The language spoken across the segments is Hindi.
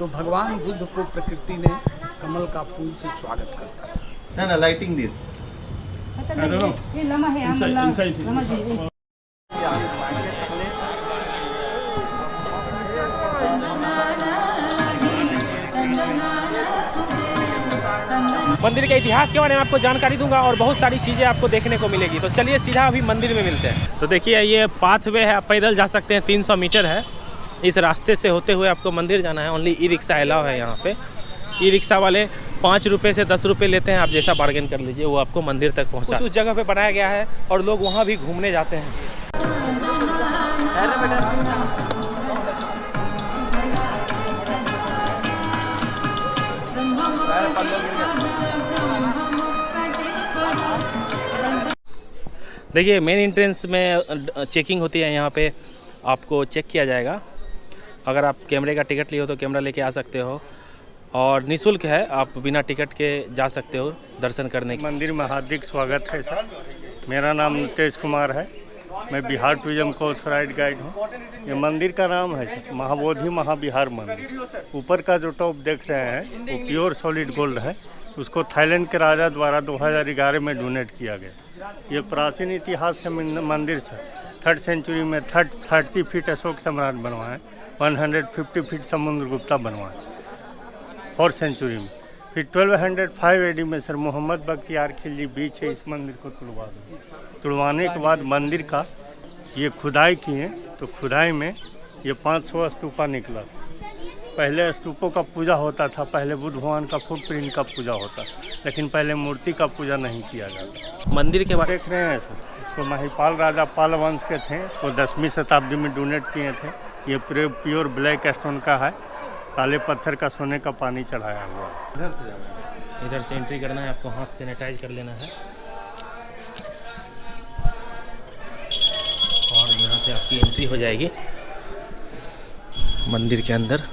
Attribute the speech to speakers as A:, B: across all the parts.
A: तो भगवान बुद्ध को प्रकृति ने कमल का फूल से स्वागत करता है
B: ना लाइटिंग दिस
C: मंदिर के इतिहास के बारे में आपको जानकारी दूंगा और बहुत सारी चीज़ें आपको देखने को मिलेगी। तो चलिए सीधा अभी मंदिर में मिलते हैं। तो देखिए ये पाथवे है, आप पैदल जा सकते हैं, 300 मीटर है। इस रास्ते से होते हुए आपको मंदिर जाना है। ओनली ई रिक्शा अलाउ है यहाँ पे। ई रिक्शा वाले 5 रुपये से 10 रुपये लेते हैं। आप जैसा बार्गेन कर लीजिए, वो आपको मंदिर तक पहुँचा। उस जगह पर बनाया गया है और लोग वहाँ भी घूमने जाते हैं। देखिए मेन एंट्रेंस में चेकिंग होती है। यहाँ पे आपको चेक किया जाएगा। अगर आप कैमरे का टिकट लिए हो तो कैमरा लेके आ सकते हो और निःशुल्क है, आप बिना टिकट के जा सकते हो दर्शन करने के।
D: मंदिर में हार्दिक स्वागत है सर। मेरा नाम नितेश कुमार है। मैं बिहार टूरिज्म को ऑथराइज्ड गाइड हूँ। ये मंदिर का नाम है सर महाबोधि महाविहार मंदिर। ऊपर का जो टॉप देख रहे हैं वो प्योर सॉलिड गोल्ड है। उसको थाईलैंड के राजा द्वारा 2011 में डोनेट किया गया। ये प्राचीन इतिहास से मंदिर से 3rd सेंचुरी में 30 फीट अशोक सम्राट बनवाए, 150 फीट समुद्रगुप्ता बनवाए 4th सेंचुरी में। फिर 1205 AD में सर मोहम्मद बख्तियार खिलजी बीच है इस मंदिर को तुड़वा दिए। तुड़वाने के बाद मंदिर का ये खुदाई किए तो खुदाई में ये 500 स्तूपा निकला। पहले स्तूपों का पूजा होता था, पहले बुद्ध भगवान का फुटप्रिंट का पूजा होता, लेकिन पहले मूर्ति का पूजा नहीं किया जाता।
C: मंदिर के बारे
D: देख रहे हैं सर, इसको महिपाल राजा पाल वंश के थे, वो 10वीं शताब्दी में डोनेट किए थे। ये प्योर ब्लैक स्टोन का है, काले पत्थर का सोने का पानी चढ़ाया हुआ है।
C: इधर से एंट्री करना है, आपको हाथ सैनिटाइज कर लेना है और यहाँ से आपकी एंट्री हो जाएगी मंदिर के अंदर।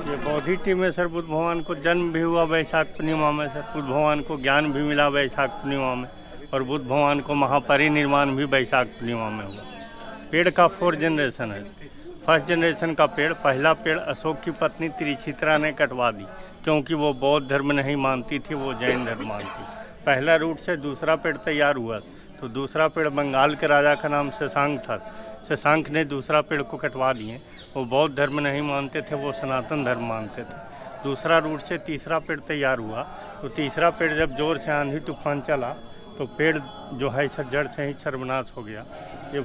D: ये बौद्धि टी में सर बुद्ध भगवान को जन्म भी हुआ वैशाख पूर्णिमा में सर। बुद्ध भगवान को ज्ञान भी मिला वैशाख पूर्णिमा में और बुद्ध भगवान को महापरिनिर्वाण भी वैशाख पूर्णिमा में हुआ। पेड़ का 4 जनरेशन है। फर्स्ट जनरेशन का पेड़, पहला पेड़ अशोक की पत्नी त्रिचित्रा ने कटवा दी क्योंकि वो बौद्ध धर्म नहीं मानती थी, वो जैन धर्म मानती। पहला रूट से दूसरा पेड़ तैयार हुआ तो दूसरा पेड़ बंगाल के राजा का नाम शशांक था। शशांक ने दूसरा पेड़ को कटवा दिए। वो बौद्ध धर्म नहीं मानते थे, वो सनातन धर्म मानते थे। दूसरा रूट से तीसरा पेड़ तैयार हुआ तो तीसरा पेड़ जब जोर से आंधी तूफान चला तो पेड़ जो है सर जड़ से ही सर्वनाश हो गया। ये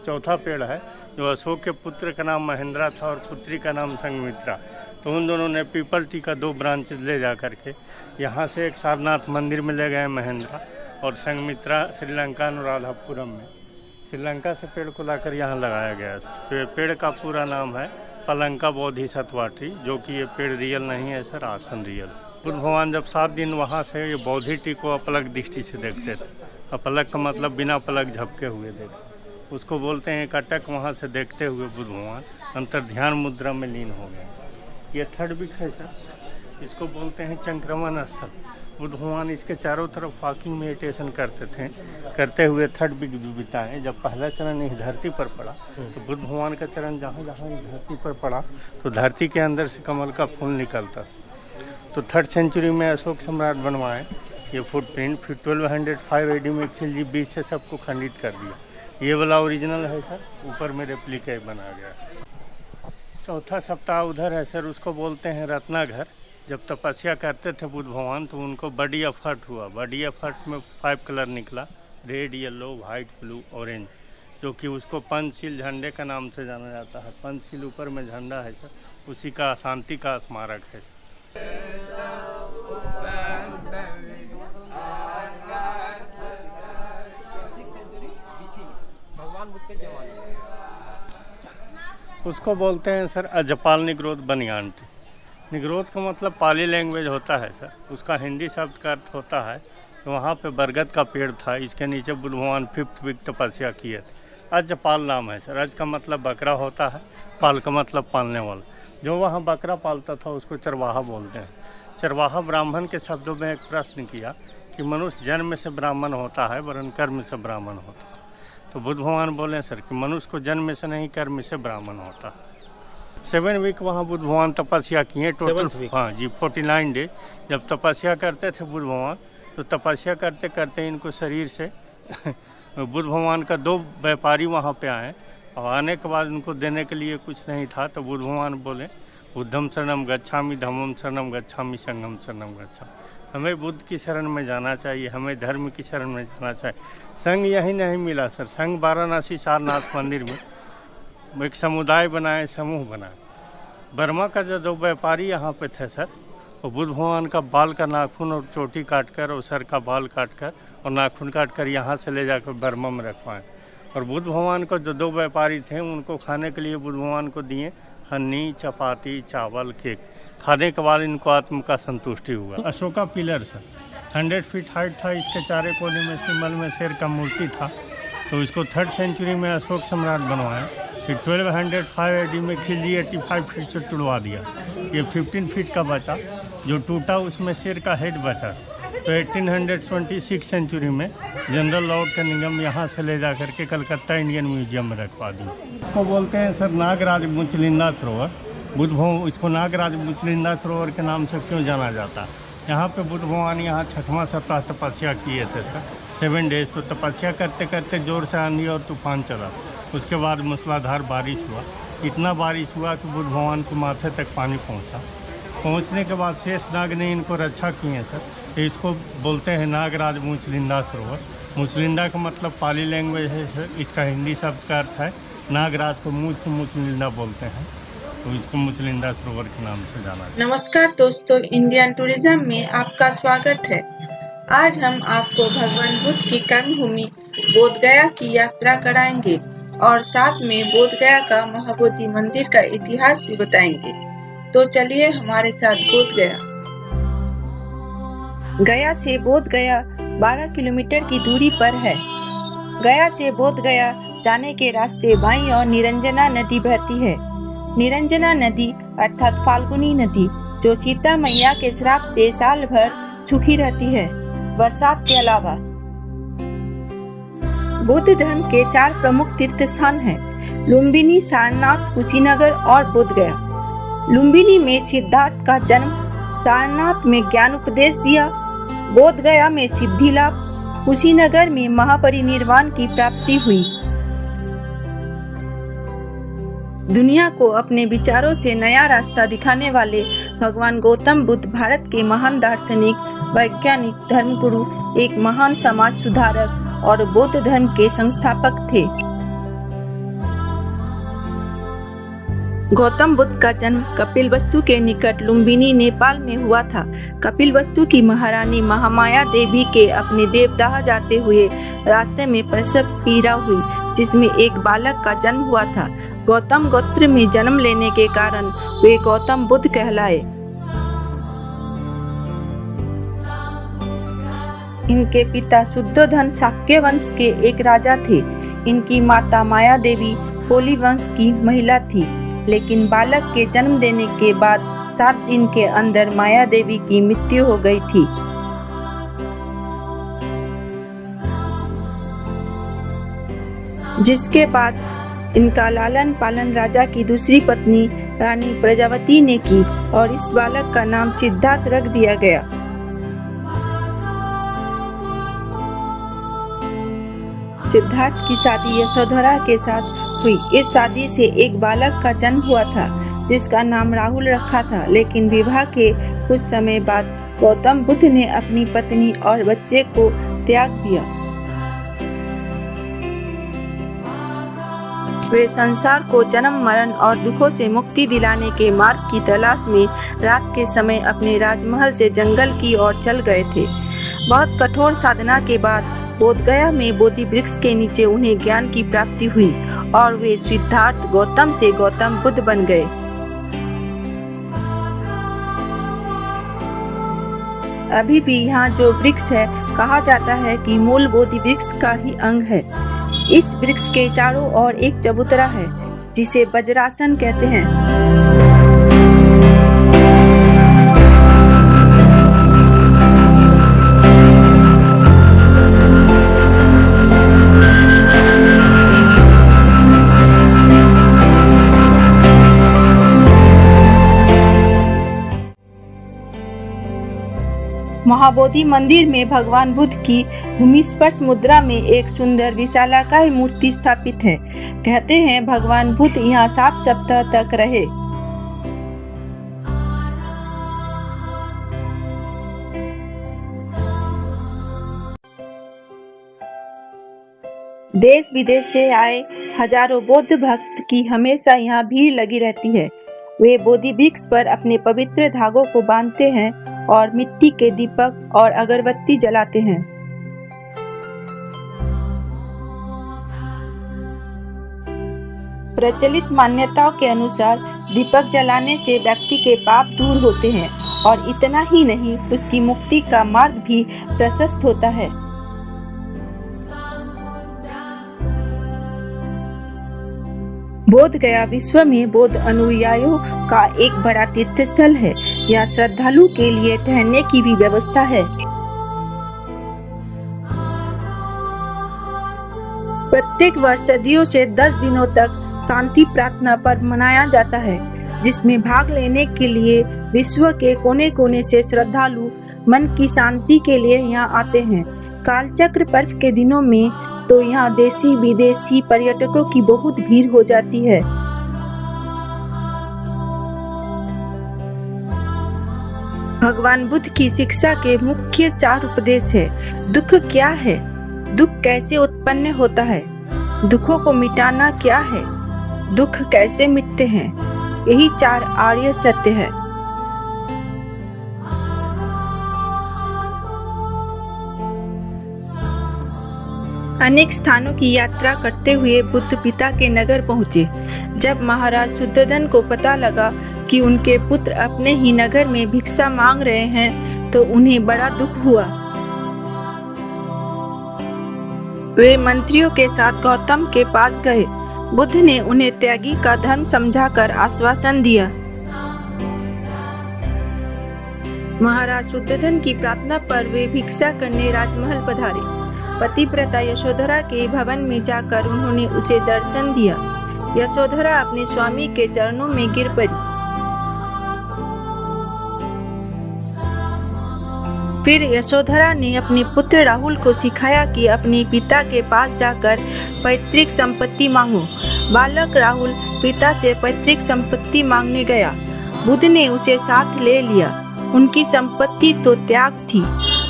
D: चौथा पेड़ है जो अशोक के पुत्र का नाम महेंद्रा था और पुत्री का नाम संघमित्रा। तो उन दोनों ने पीपल टी का 2 ब्रांचेज ले जा करके यहाँ से एक सारनाथ मंदिर में ले गए महेंद्रा, और संघमित्रा श्रीलंका अनुराधापुरम में श्रीलंका से पेड़ को लाकर यहाँ लगाया गया। तो ये पेड़ का पूरा नाम है पलंका बोधिसत्वा ट्री, जो कि ये पेड़ रियल नहीं है सर, आसन रियल। बुद्ध भगवान जब 7 दिन वहाँ से ये बौद्धि टी को अपलक दृष्टि से देखते थे। अपलक का मतलब बिना पलक झपके हुए देखते, उसको बोलते हैं कटक। वहाँ से देखते हुए बुद्ध भगवान अंतर ध्यान मुद्रा में लीन हो गए। ये 3rd वीक है सर, इसको बोलते हैं चंक्रमण स्थल। बुद्ध भगवान इसके चारों तरफ वॉकिंग मेडिटेशन करते थे, करते हुए 3rd वीक बिताए। जब पहला चरण इस धरती पर पड़ा तो बुद्ध भगवान का चरण जहाँ जहाँ इस धरती पर पड़ा तो धरती के अंदर से कमल का फूल निकलता। तो 3rd सेंचुरी में अशोक सम्राट बनवाए ये फुटप्रिंट। फिर 1205 AD में खिलजी बीच से सबको खंडित कर दिया। ये वाला ओरिजिनल है सर, ऊपर में रेप्लिका बना गया। चौथा सप्ताह उधर है सर, उसको बोलते हैं रत्नाघर। जब तपस्या करते थे बुद्ध भगवान तो उनको बड़ी एफर्ट हुआ। बड़ी एफर्ट में 5 कलर निकला, red, yellow, white, blue, orange, जो कि उसको पंचशील झंडे का नाम से जाना जाता है। पंचशील ऊपर में झंडा है सर, उसी का शांति का स्मारक है। उसको बोलते हैं सर अजपाल निग्रोध बनियान टी। निग्रोध का मतलब पाली लैंग्वेज होता है सर, उसका हिंदी शब्द का अर्थ होता है तो वहाँ पे बरगद का पेड़ था, इसके नीचे बुद्ध भगवान 5th वीक तपस्या किए थे। अजपाल नाम है सर, अज का मतलब बकरा होता है, पाल का मतलब पालने वाला। जो वहाँ बकरा पालता था उसको चरवाहा बोलते हैं। चरवाहा ब्राह्मण के शब्दों में एक प्रश्न किया कि मनुष्य जन्म से ब्राह्मण होता है वरन कर्म से ब्राह्मण होता है, तो बुद्ध भगवान बोले सर कि मनुष्य को जन्म से नहीं कर्म से ब्राह्मण होता है। 7 वीक वहाँ बुद्ध भगवान तपस्या किए टोटल। हाँ जी, 49 डे जब तपस्या करते थे बुद्ध भगवान, तो तपस्या करते करते इनको शरीर से बुद्ध भगवान का 2 व्यापारी वहाँ पे आए और आने के बाद उनको देने के लिए कुछ नहीं था, तो बुद्ध भगवान बोले बुद्धम शरणम गच्छामि, धम्मम शरणम गच्छामि, संघम शरणम गच्छामि। हमें बुद्ध की शरण में जाना चाहिए, हमें धर्म की शरण में जाना चाहिए। संघ यही नहीं मिला सर, संघ वाराणसी सारनाथ मंदिर में एक समुदाय बनाए, समूह बनाए। बर्मा का जो 2 व्यापारी यहाँ पे थे सर, वो बुद्ध भगवान का बाल का नाखून और चोटी काटकर और सर का बाल काटकर और नाखून काटकर यहाँ से ले जाकर बर्मा में रखवाएं। और बुद्ध भगवान को जो 2 व्यापारी थे उनको खाने के लिए बुद्ध भगवान को दिए हन्नी, चपाती, चावल, केक। खाने के बाद इनको आत्म का संतुष्टि हुआ। Ashoka pillar sir 100 feet height था, इसके चारे कोने में सिमल में शेर का मूर्ति था, तो इसको 3rd सेंचुरी में अशोक सम्राट बनवाया। फिर 1205 AD में खिलजी 85 फीट से टुड़वा दिया। ये 15 फीट का बचा, जो टूटा उसमें शेर का हेड बचा। तो 1826 सेंचुरी में जनरल लॉर्ड कनिंघम यहाँ से ले जा करके कलकत्ता इंडियन म्यूजियम में रखवा दी। इसको बोलते हैं सर नागराज मुचलिंदा सरोवर। बुद्ध भगवान इसको नागराज मुचलिंदा सरोवर के नाम से क्यों जाना जाता है? यहाँ पे बुद्ध भगवान यहाँ 6वां सप्ताह तपस्या किए थे सर, 7 डेज। तो तपस्या करते करते जोर से आंधी और तूफान चला, उसके बाद मूसलाधार बारिश हुआ। इतना बारिश हुआ कि बुद्ध भगवान को माथे तक पानी पहुँचा। पहुँचने के बाद शेष नाग ने इनको रक्षा किए सर, तो इसको बोलते हैं नागराज मुचलिंदा सरोवर। मुचलिंदा का मतलब पाली लैंग्वेज है सर, इसका हिंदी शब्द का अर्थ है नागराज को मुचलिंदा बोलते हैं, तो इसको मुचलिंदा सरोवर के नाम से जाना जाता है।
B: नमस्कार दोस्तों, इंडियन टूरिज्म में आपका स्वागत है। आज हम आपको भगवान बुद्ध की कर्मभूमि बोध गया की यात्रा कराएंगे और साथ में बोध गया का महाबोधि मंदिर का इतिहास भी बताएंगे। तो चलिए हमारे साथ बोध गया। गया से बोध गया 12 किलोमीटर की दूरी पर है। गया से बोध गया जाने के रास्ते बाईं ओर निरंजना नदी बहती है। निरंजना नदी अर्थात फाल्गुनी नदी, जो सीता मैया के श्राप से साल भर सूखी रहती है, बरसात के अलावा। बौद्ध धर्म के 4 प्रमुख तीर्थ स्थान हैं: लुम्बिनी, सारनाथ, कुशीनगर और बोध गया। लुम्बिनी में सिद्धार्थ का जन्म, सारनाथ में ज्ञान उपदेश दिया, बोध गया में सिद्धि लाभ, कुशीनगर में महापरिनिर्वाण की प्राप्ति हुई। दुनिया को अपने विचारों से नया रास्ता दिखाने वाले भगवान गौतम बुद्ध भारत के महान दार्शनिक, वैज्ञानिक, धर्मगुरु, एक महान समाज सुधारक और बौद्ध धर्म के संस्थापक थे। गौतम बुद्ध का जन्म कपिलवस्तु के निकट लुम्बिनी, नेपाल में हुआ था। कपिलवस्तु की महारानी महामाया देवी के अपने देवदाह जाते हुए रास्ते में प्रसव पीड़ा हुई, जिसमें एक बालक का जन्म हुआ था। गौतम गोत्र में जन्म लेने के कारण वे गौतम बुद्ध कहलाए। इनके पिता शुद्धोधन शाक्य वंश के एक राजा थे। इनकी माता माया देवी कोली वंश की महिला थी, लेकिन बालक के जन्म देने के बाद 7 दिन के अंदर माया देवी की मृत्यु हो गई थी। जिसके बाद इनका लालन पालन राजा की दूसरी पत्नी रानी प्रजावती ने की और इस बालक का नाम सिद्धार्थ रख दिया गया। सिद्धार्थ की शादी यशोधरा के साथ हुई। इस शादी से एक बालक का जन्म हुआ था, जिसका नाम राहुल रखा था। लेकिन विवाह के कुछ समय बाद गौतम बुद्ध ने अपनी पत्नी और बच्चे को त्याग दिया। वे संसार को जन्म, मरण और दुखों से मुक्ति दिलाने के मार्ग की तलाश में रात के समय अपने राजमहल से जंगल की ओर चल गए थे। बहुत कठोर साधना के बाद बोध गया में बोधि वृक्ष के नीचे उन्हें ज्ञान की प्राप्ति हुई और वे सिद्धार्थ गौतम से गौतम बुद्ध बन गए। अभी भी यहाँ जो वृक्ष है कहा जाता है कि मूल बोधि वृक्ष का ही अंग है। इस वृक्ष के चारों ओर एक चबूतरा है जिसे वज्रासन कहते हैं। महाबोधि मंदिर में भगवान बुद्ध की भूमिस्पर्श मुद्रा में एक सुंदर विशालाकाय मूर्ति स्थापित है। कहते हैं भगवान बुद्ध यहाँ 7 सप्ताह तक रहे। देश विदेश से आए हजारों बौद्ध भक्त की हमेशा यहाँ भीड़ लगी रहती है। वे बोधि वृक्ष पर अपने पवित्र धागों को बांधते हैं और मिट्टी के दीपक और अगरबत्ती जलाते हैं। प्रचलित मान्यताओं के अनुसार दीपक जलाने से व्यक्ति के पाप दूर होते हैं और इतना ही नहीं, उसकी मुक्ति का मार्ग भी प्रशस्त होता है। बोध गया विश्व में बौद्ध अनुयायियों का एक बड़ा तीर्थ स्थल है। यहाँ श्रद्धालु के लिए ठहरने की भी व्यवस्था है। प्रत्येक वर्ष सदियों से 10 दिनों तक शांति प्रार्थना पर्व मनाया जाता है, जिसमें भाग लेने के लिए विश्व के कोने कोने से श्रद्धालु मन की शांति के लिए यहाँ आते हैं। कालचक्र पर्व के दिनों में तो यहाँ देशी विदेशी पर्यटकों की बहुत भीड़ हो जाती है। भगवान बुद्ध की शिक्षा के मुख्य 4 उपदेश है। दुख क्या है? दुख कैसे उत्पन्न होता है? दुखों को मिटाना क्या है? दुख कैसे मिटते हैं? यही 4 आर्य सत्य है। अनेक स्थानों की यात्रा करते हुए बुद्ध पिता के नगर पहुँचे। जब महाराज शुद्धोधन को पता लगा कि उनके पुत्र अपने ही नगर में भिक्षा मांग रहे हैं तो उन्हें बड़ा दुख हुआ। वे मंत्रियों के साथ गौतम के पास गए। बुद्ध ने उन्हें त्यागी का धर्म समझाकर आश्वासन दिया। महाराज शुद्धोधन की प्रार्थना पर वे भिक्षा करने राजमहल पधारे। पतिव्रता यशोधरा के भवन में जाकर उन्होंने उसे दर्शन दिया। यशोधरा अपने स्वामी के चरणों में गिर पड़ी। फिर यशोधरा ने अपने पुत्र राहुल को सिखाया कि अपने पिता के पास जाकर पैतृक संपत्ति मांगो। बालक राहुल पिता से पैतृक संपत्ति मांगने गया। बुद्ध ने उसे साथ ले लिया। उनकी संपत्ति तो त्याग थी।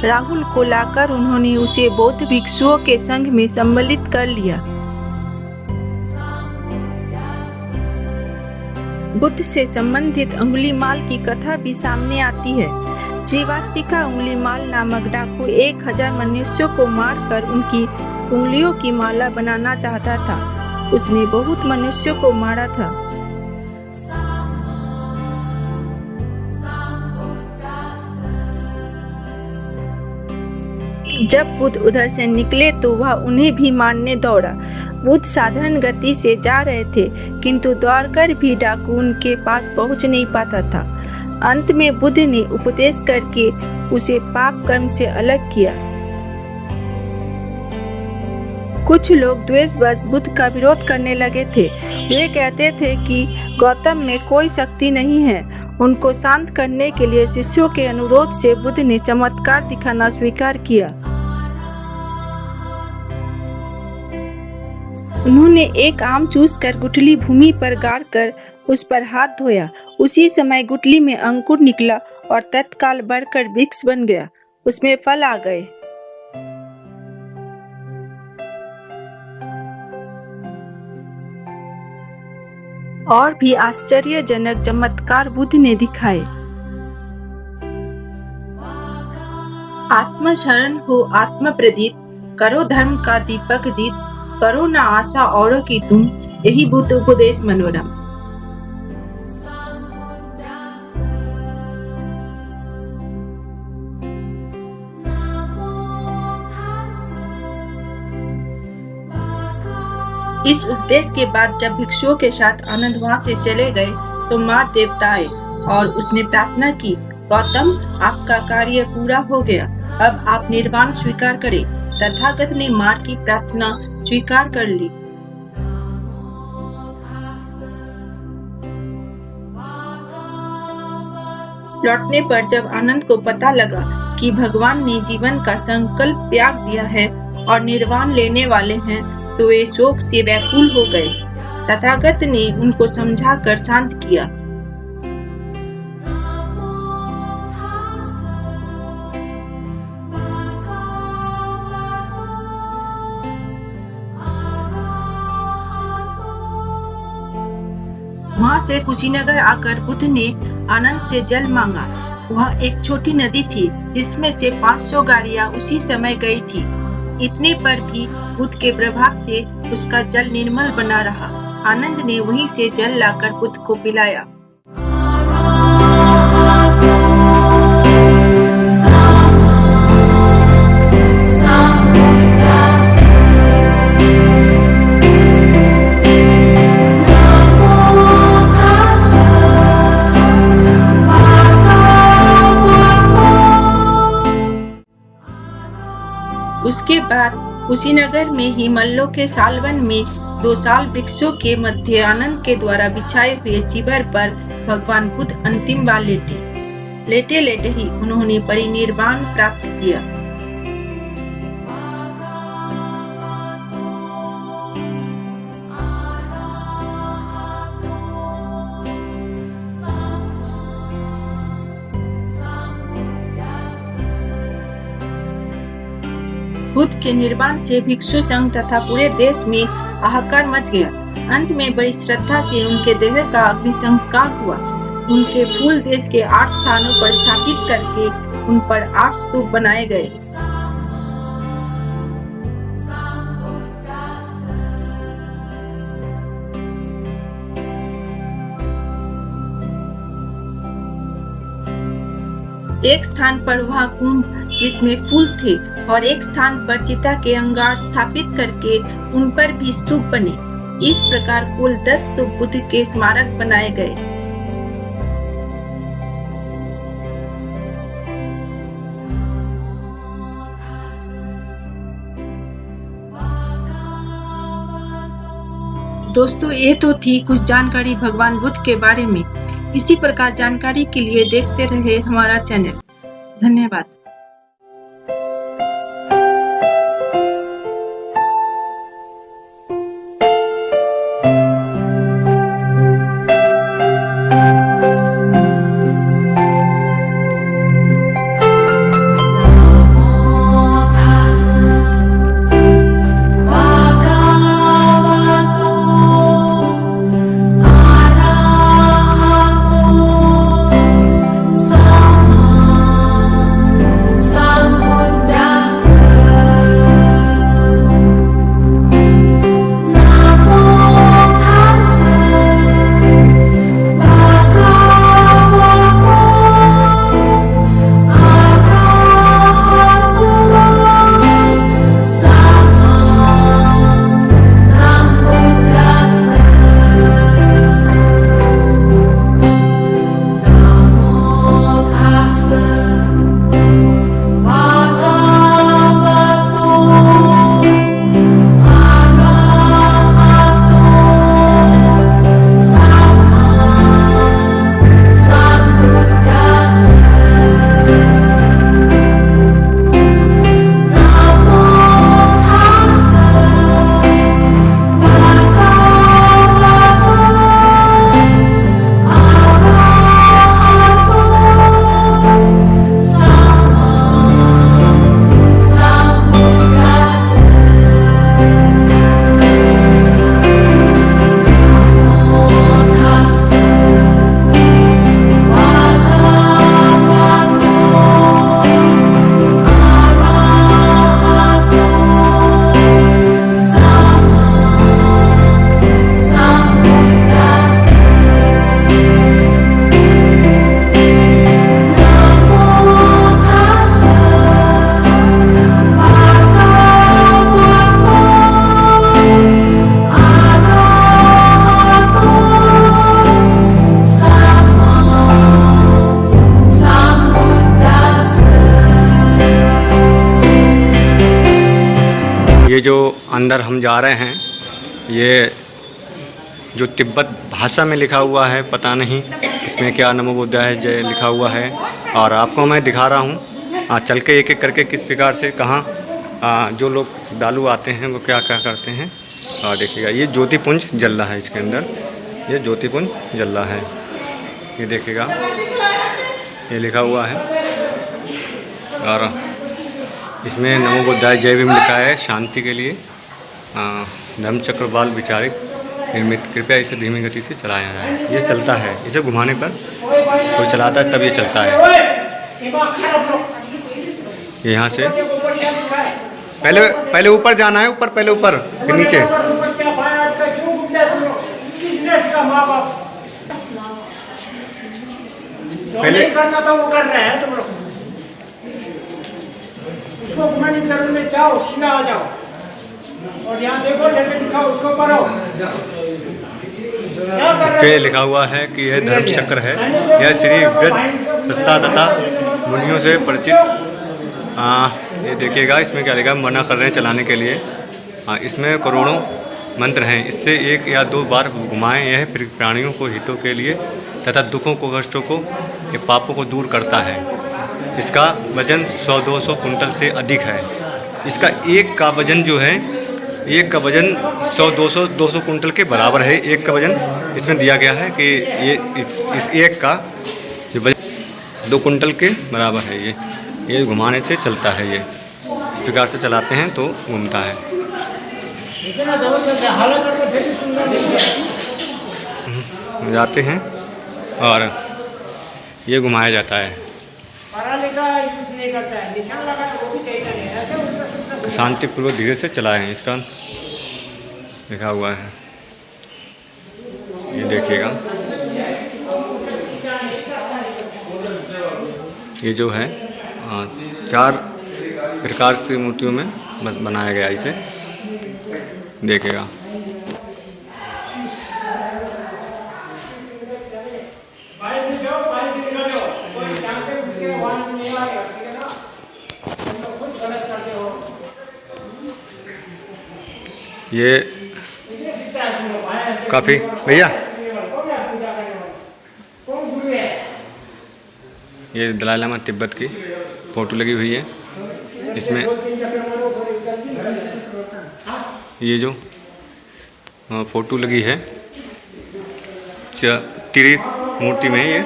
B: राहुल को लाकर उन्होंने उसे बौद्ध भिक्षुओं के संग में सम्मिलित कर लिया। बुद्ध से संबंधित अंगुलीमाल की कथा भी सामने आती है। श्रीवास्तिका अंगुलीमाल नामक डाकू 1000 मनुष्यों को मारकर उनकी उंगलियों की माला बनाना चाहता था। उसने बहुत मनुष्यों को मारा था। जब बुद्ध उधर से निकले तो वह उन्हें भी मारने दौड़ा। बुद्ध साधारण गति से जा रहे थे, किंतु दौड़कर भी डाकू उनके पास पहुंच नहीं पाता था। अंत में बुद्ध ने उपदेश करके उसे पाप कर्म से अलग किया। कुछ लोग द्वेषवश बुद्ध का विरोध करने लगे थे। वे कहते थे कि गौतम में कोई शक्ति नहीं है। उनको शांत करने के लिए शिष्यों के अनुरोध से बुद्ध ने चमत्कार दिखाना स्वीकार किया। उन्होंने एक आम चूसकर गुठली भूमि पर गाड़कर उस पर हाथ धोया। उसी समय गुठली में अंकुर निकला और तत्काल बढ़कर वृक्ष बन गया। उसमें फल आ गए। और भी आश्चर्यजनक चमत्कार बुद्ध ने दिखाए। आत्म शरण हो आत्म प्रदीप, करो धर्म का दीपक दीप, करो न आशा औरों की तुम, यही बुद्ध उपदेश मनोरम। इस उपदेश के बाद जब भिक्षुओं के साथ आनंद वहाँ से चले गए तो मार देवता आए और उसने प्रार्थना की, गौतम, आपका कार्य पूरा हो गया, अब आप निर्वाण स्वीकार करें। तथागत ने मार की प्रार्थना स्वीकार कर ली। लौटने पर जब आनंद को पता लगा कि भगवान ने जीवन का संकल्प त्याग दिया है और निर्वाण लेने वाले हैं, तो वे शोक से व्याकुल हो गए। तथागत ने उनको समझाकर शांत किया। वहाँ से कुशीनगर आकर बुद्ध ने आनंद से जल मांगा। वह एक छोटी नदी थी जिसमें से 500 गाड़ियाँ उसी समय गई थी। इतने पर भी बुद्ध के प्रभाव से उसका जल निर्मल बना रहा। आनंद ने वहीं से जल लाकर बुद्ध को पिलाया। उसके बाद कुशीनगर में ही मल्लों के सालवन में 2 साल वृक्षों के मध्य आनंद के द्वारा बिछाए हुए चिबर पर भगवान बुद्ध अंतिम बार लेटे। लेटे लेटे ही उन्होंने परिनिर्वाण प्राप्त किया। बुद्ध के निर्वाण से भिक्षु संघ तथा पूरे देश में हाहाकार मच गया। अंत में बड़ी श्रद्धा से उनके देह का अग्नि संस्कार हुआ। उनके फूल देश के 8 स्थानों पर स्थापित करके उन पर 8 स्तूप बनाए गए। एक स्थान पर वह कुंड जिसमें फूल थे और एक स्थान पर चिता के अंगार स्थापित करके उन पर भी स्तूप बने। इस प्रकार कुल 10 स्तूप बुद्ध के स्मारक बनाए गए। दोस्तों, ये तो थी कुछ जानकारी भगवान बुद्ध के बारे में। इसी प्रकार जानकारी के लिए देखते रहे हमारा चैनल। धन्यवाद।
E: जो अंदर हम जा रहे हैं, ये जो तिब्बत भाषा में लिखा हुआ है, पता नहीं इसमें क्या नमो बुद्धाय जय लिखा हुआ है, और आपको मैं दिखा रहा हूँ चल के एक एक करके किस प्रकार से कहाँ जो लोग श्रद्धालु आते हैं वो क्या क्या करते हैं। और देखिएगा ये ज्योतिपुंज जल रहा है, इसके अंदर ये ज्योतिपुंज जल रहा है, ये देखिएगा ये लिखा हुआ है। और इसमें नमो बुद्धाय जय भीम लिखा है, शांति के लिए धर्मचक्र बाल विचारिक निर्मित, कृपया इसे धीमी गति से चलाया जाए। ये चलता है, इसे घुमाने पर कोई चलाता है तब ये चलता है। यहाँ से पहले ऊपर जाना है, ऊपर पहले ऊपर फिर नीचे। पहले
F: करना था वो कर रहे हैं तुम लोग, उसको घुमाने की जरूरत नहीं, जाओ सीधा आ जाओ। और यहाँ देखो लेटर लिखा उसको पढ़ो, क्या कर रहे
E: पे लिखा हुआ है कि यह धर्म चक्र है, यह श्री वृद्ध सत्ता तथा मुनियों से परिचित। ये देखिएगा इसमें क्या लिखा, मना कर रहे हैं चलाने के लिए। इसमें करोड़ों मंत्र हैं, इससे एक या दो बार घुमाएं। यह प्राणियों को हितों के लिए तथा दुखों को, कष्टों को, ये पापों को दूर करता है। इसका वजन 100-200 कुंटल से अधिक है। इसका एक का वजन जो है, एक का वजन 100-200 कुंटल के बराबर है। एक का वजन इसमें दिया गया है कि ये इस एक का जो वजन 2 कुंटल के बराबर है। ये घुमाने से चलता है, ये इस प्रकार से चलाते हैं तो घूमता है।
F: इतना जबरदस्त है, हालांकि करके फिर भी सुंदर दिखता है।
E: जाते हैं और ये घुमाया जाता है।
F: पढ़ा लिखा यूज नहीं करता है, निशान लगा है वो भी कहता नहीं, ऐसे उसका सुंदर
E: शांतिपूर्वक धीरे से चलाएं, इसका लिखा हुआ है, ये देखिएगा। ये जो है 4 प्रकार से मूर्तियों में बनाया गया, इसे देखिएगा। ये काफ़ी भैया, ये दलाई लामा तिब्बत की फ़ोटो लगी हुई है। इसमें ये जो फ़ोटो लगी है तिरी मूर्ति में, ये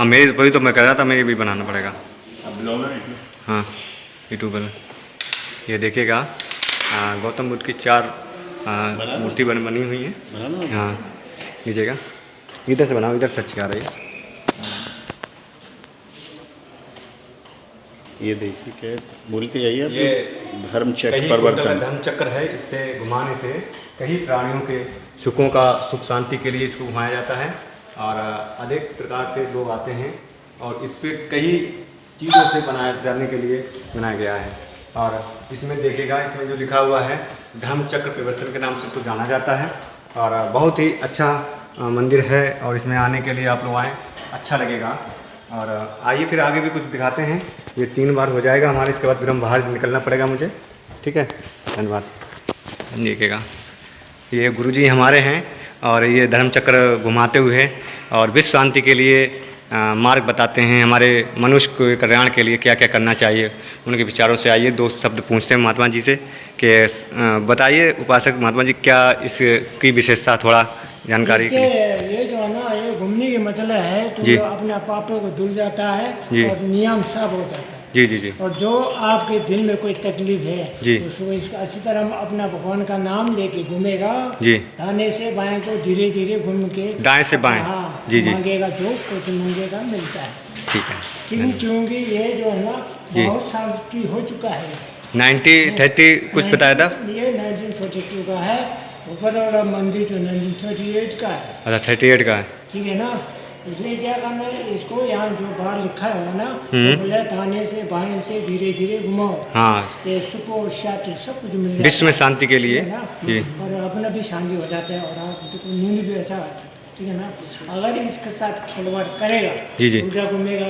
E: मेरे वही तो मैं कह रहा था, मैं ये भी बनाना पड़ेगा। हाँ यूट्यूबर। ये देखिएगा गौतम बुद्ध की 4 मूर्ति बनी हुई है। हाँ लीजिएगा, इधर से बनाओ, इधर से अच्छी आ रही है।
G: ये देखिए क्या बोलते जाइए,
E: ये
G: धर्म चक्र परिवर्तन
E: धर्म चक्र है। इससे घुमाने से कई प्राणियों के सुखों का, सुख शांति के लिए इसको घुमाया जाता है। और अधिक प्रकार से लोग आते हैं और इस पर कई चीज़ों से बनाया जाने के लिए बनाया गया है। और इसमें देखिएगा, इसमें जो लिखा हुआ है धर्म चक्र परिवर्तन के नाम से तो जाना जाता है। और बहुत ही अच्छा मंदिर है, और इसमें आने के लिए आप लोग आएँ, अच्छा लगेगा। और आइए फिर आगे भी कुछ दिखाते हैं। ये 3 बार हो जाएगा हमारे, इसके बाद फिर हम बाहर निकलना पड़ेगा मुझे। ठीक है, धन्यवाद। देखिएगा ये गुरुजी हमारे हैं, और ये धर्म चक्र घुमाते हुए और विश्व शांति के लिए मार्ग बताते हैं। हमारे मनुष्य के कल्याण के लिए क्या क्या करना चाहिए, उनके विचारों से आइए 2 शब्द पूछते हैं महात्मा जी से कि बताइए उपासक महात्मा जी, क्या इसकी विशेषता, थोड़ा जानकारी के लिए।
F: ये जो है ना, ये घूमने के मतलब है तो
E: जी।
F: अपने पापों को धुल जाता है
E: जी।
F: और नियम सब हो जाता है।
E: जी जी जी।
F: और जो आपके दिल में कोई तकलीफ है
E: जी।
F: तो उसको इसको अच्छी तरह अपना भगवान का नाम लेके घूमेगा।
E: जी।
F: दाने से बाएं को धीरे धीरे घूम के,
E: दाएं से बाएं।
F: हाँ,
E: जी जी।
F: मांगेगा जो कुछ मांगेगा मिलता है।
E: ठीक है।
F: क्योंकि ये जो है ना
E: जी।
F: बहुत साल की हो चुका है।
E: 90-30 कुछ बताया था।
F: ये 1942 का है, ऊपर वाला मंदिर जो 1938 का है।
E: अच्छा 38 का है।
F: ठीक है ना, इसलिए क्या करना है, इसको यहाँ जो बाहर लिखा है ना, तो बोले दाने से बाएं से धीरे धीरे घुमाओ।
E: हाँ,
F: तो सुख और शांति सब कुछ मिल जाता है।
E: विश्व में शांति के लिए।
F: ठीक है ना?
E: जी।
F: और अपना भी शांति हो जाता है, और आपको नींद भी ऐसा आता है। ठीक है ना, अगर इसके साथ खिलवाड़ करेगा,
E: जी जी।
F: उल्टा घूमेगा,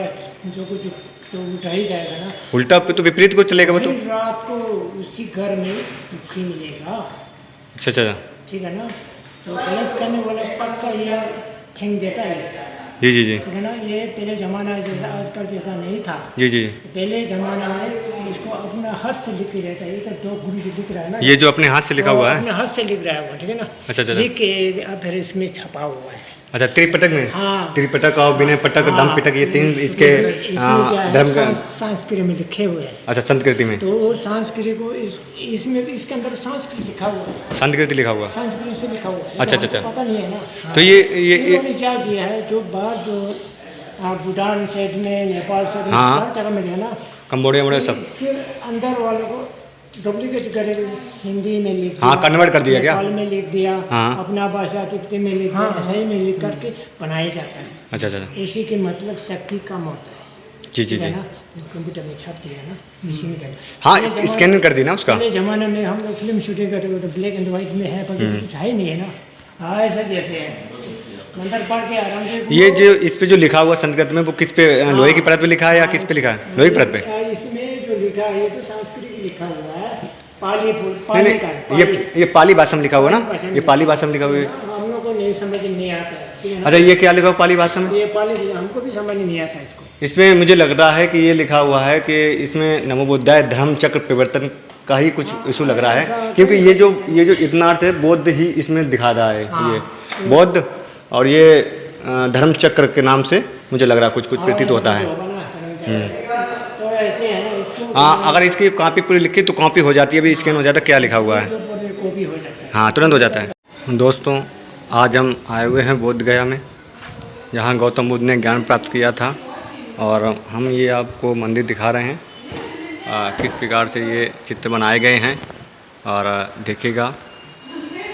F: जो कुछ तो उल्टा ही जाएगा ना।
E: उल्टा पे तो विपरीत को चलेगा वो तो।
F: फिर रात को उसी घर में दुखी मिलेगा।
E: अच्छा अच्छा
F: ठीक है ना। तो गलत करने वाला पक्का ये फेंक देता है।
E: जी जी जी
F: ठीक है ना। ये पहले ज़माना जैसा आजकल जैसा नहीं था।
E: जी जी।
F: पहले ज़माना में इसको अपना हाथ से लिख के रहता है। ये तो 2 गुरु जो लिख रहा है ना,
E: ये जो अपने हाथ से लिखा हुआ है।
F: अपने हाथ से लिख रहा है वो। ठीक है ना।
E: अच्छा अच्छा
F: लिख के अब फिर इसमें छपा हुआ है।
E: अच्छा त्रिपिटक में।
F: हाँ।
E: त्रिपिटक और विनय पिटक दम पिटक ये 3 इसके
F: इसमें क्या है,
E: धर्म का।
F: संस्कृत में लिखे हुए हैं।
E: अच्छा संस्कृति में।
F: तो वो संस्कृत को इसमें इसके अंदर संस्कृत लिखा हुआ है।
E: संस्कृति लिखा हुआ।
F: संस्कृत से लिखा हुआ है।
E: अच्छा अच्छा
F: पता नहीं है ना।
E: तो ये
F: इन्होंने क्या किया है, जो बाहर जो भूटान साइड में, नेपाल साइड में,
E: हाँ।
F: हर जगह में है ना,
E: कंबोडिया वोडिया सब।
F: इसके अंदर वालों को डुप्लीकेट करे, हिंदी में लिख दिया,
E: हाँ, कन्वर्ट कर दिया क्या?
F: नेपाल में लिख दिया,
E: हाँ।
F: अपना भाषा तिब्बती में लिख दिया, सही में लिख करके बनाया जाता है।
E: अच्छा अच्छा
F: उसी के मतलब शक्ति कम होता है।
E: जी जी
F: ठीक है
E: जी।
F: ना। कंप्यूटर में छाप दिया ना, मशीन का।
E: हाँ
F: पहले जमाने-
E: स्कैन कर दी ना उसका।
F: पहले ज़माने में हम लोग फिल्म शूटिंग करते थे तो ब्लैक एंड वाइट में है, पर कुछ है ही नहीं है ना। हाँ ऐसा जैसे है मंदिर पढ़ के आराम से।
E: ये जो इस पे जो लिखा हुआ संस्कृत में वो किस पे, लोहे की परत पे लिखा है या किस पे लिखा है? लोहे की परत पे।
F: इसमें जो लिखा है ये तो संस्कृत लिखा हुआ है, पाली
E: नहीं
F: पाली का है,
E: नहीं
F: पाली।
E: ये पाली भाषा में लिखा हुआ ना।
F: पाली भाषा में
E: ये पाली भाषा में लिखा हुआ है।
F: हम लोग को नहीं समझ नहीं आता है। ठीक है ना।
E: अच्छा ये क्या लिखा हुआ पाली भाषा में?
F: ये पाली हमको भी समझ नहीं आता इसको।
E: इसमें मुझे लग रहा है कि ये लिखा हुआ है कि इसमें नमो बुद्धाय धर्म चक्र परिवर्तन का ही कुछ इशू लग रहा है, क्योंकि ये जो इतना अर्थ है बौद्ध ही इसमें दिखा रहा है। ये बौद्ध और ये धर्म चक्र के नाम से मुझे लग रहा है कुछ प्रतीत होता है।
F: तो ऐसे है ना इसको।
E: हाँ अगर इसकी कॉपी पूरी लिखी तो कॉपी हो जाती है, अभी स्कैन हो जाता है क्या लिखा हुआ है।
F: कॉपी हो जाता है।
E: हाँ तुरंत हो जाता है। दोस्तों आज हम आए हुए हैं बोध गया में, जहाँ गौतम बुद्ध ने ज्ञान प्राप्त किया था, और हम ये आपको मंदिर दिखा रहे हैं किस प्रकार से ये चित्र बनाए गए हैं। और देखिएगा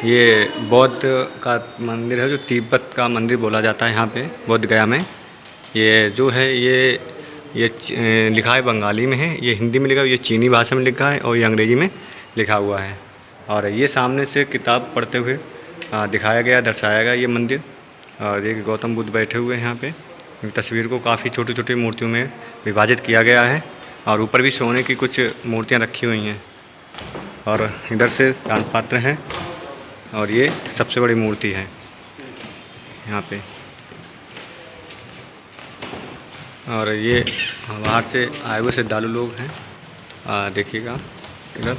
E: ये बौद्ध का मंदिर है, जो तिब्बत का मंदिर बोला जाता है यहाँ पे बोध गया में। ये जो है ये लिखा है बंगाली में है, ये हिंदी में लिखा है, ये चीनी भाषा में लिखा है और ये अंग्रेजी में लिखा हुआ है। और ये सामने से किताब पढ़ते हुए दिखाया गया, दर्शाया गया ये मंदिर। और ये गौतम बुद्ध बैठे हुए हैं यहाँ पे। तस्वीर को काफ़ी छोटी छोटी मूर्तियों में विभाजित किया गया है, और ऊपर भी सोने की कुछ मूर्तियाँ रखी हुई हैं। और इधर से दान पात्र हैं, और ये सबसे बड़ी मूर्ति है यहाँ पे। और ये बाहर से आए हुए श्रद्धालु लोग हैं, देखिएगा इधर।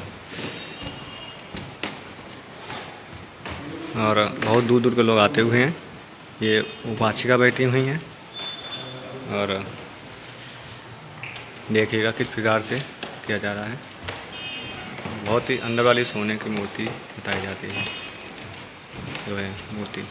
E: और बहुत दूर दूर के लोग आते हुए हैं। ये उपासिका बैठी हुई हैं, और देखिएगा किस प्रकार से किया जा रहा है। बहुत ही अंदर वाली सोने की मूर्ति बताई जाती है, जो है मूर्ति।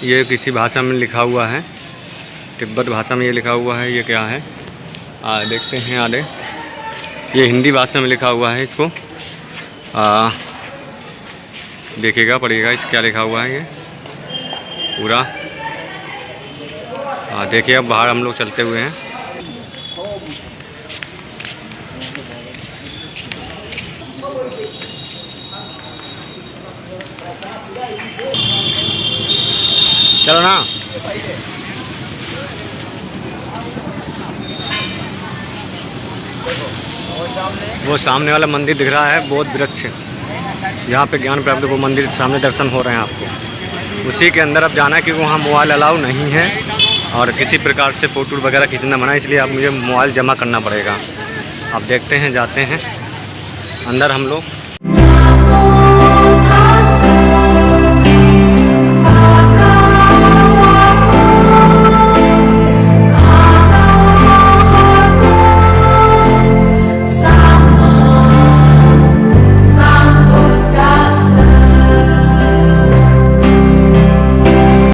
E: ये किसी भाषा में लिखा हुआ है, तिब्बत भाषा में ये लिखा हुआ है। ये क्या है देखते हैं आगे। ये हिंदी भाषा में लिखा हुआ है, इसको देखिएगा पढ़िएगा इस क्या लिखा हुआ है ये पूरा। देखिए अब बाहर हम लोग चलते हुए हैं। चलो ना। वो सामने वाला मंदिर दिख रहा है बौद्ध वृक्ष, जहाँ पे ज्ञान प्राप्त, वो मंदिर सामने दर्शन हो रहे हैं आपको। उसी के अंदर अब जाना है, क्योंकि वहाँ मोबाइल अलाउ नहीं है, और किसी प्रकार से फ़ोटो वगैरह खींचना मना, इसलिए अब मुझे मोबाइल जमा करना पड़ेगा। अब देखते हैं, जाते हैं अंदर हम लोग।